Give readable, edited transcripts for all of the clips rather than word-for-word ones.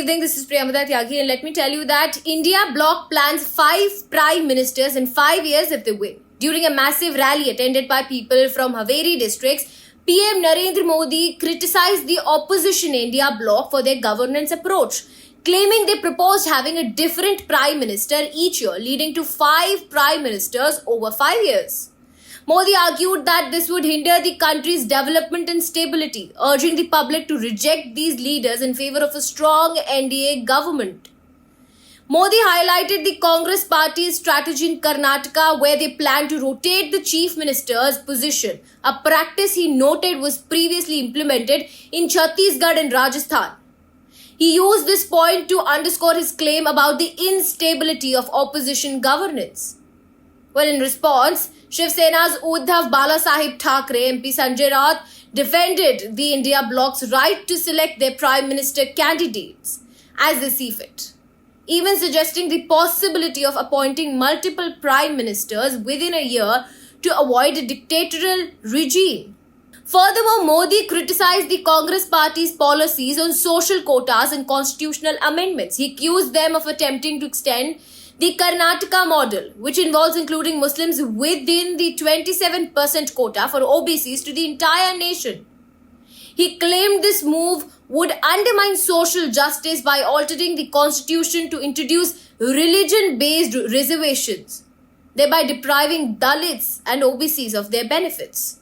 evening. This is Priyamada Tyagi, and let me tell you that India bloc plans 5 prime ministers in 5 years if they win. During a massive rally attended by people from Haveri districts, PM Narendra Modi criticized the opposition India bloc for their governance approach, claiming they proposed having a different prime minister each year, leading to 5 prime ministers over 5 years. Modi argued that this would hinder the country's development and stability, urging the public to reject these leaders in favor of a strong NDA government. Modi highlighted the Congress party's strategy in Karnataka, where they plan to rotate the chief minister's position, a practice he noted was previously implemented in Chhattisgarh and Rajasthan. He used this point to underscore his claim about the instability of opposition governance. Well, in response, Shiv Sena's Uddhav Balasaheb Thackeray MP Sanjay Raut defended the India bloc's right to select their prime minister candidates as they see fit, even suggesting the possibility of appointing multiple prime ministers within a year to avoid a dictatorial regime. Furthermore, Modi criticized the Congress party's policies on social quotas and constitutional amendments. He accused them of attempting to extend the Karnataka model, which involves including Muslims within the 27% quota for OBCs to the entire nation. He claimed this move would undermine social justice by altering the constitution to introduce religion-based reservations, thereby depriving Dalits and OBCs of their benefits.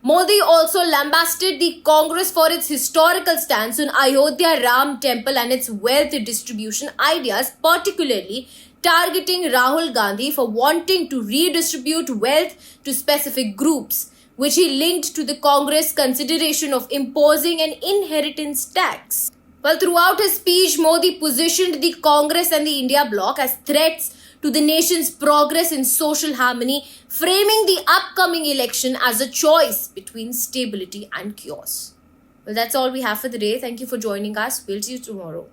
Modi also lambasted the Congress for its historical stance on Ayodhya Ram Temple and its wealth distribution ideas, particularly targeting Rahul Gandhi for wanting to redistribute wealth to specific groups, which he linked to the Congress consideration of imposing an inheritance tax. Well, throughout his speech, Modi positioned the Congress and the India bloc as threats to the nation's progress in social harmony, framing the upcoming election as a choice between stability and chaos. Well, that's all we have for the day. Thank you for joining us. We'll see you tomorrow.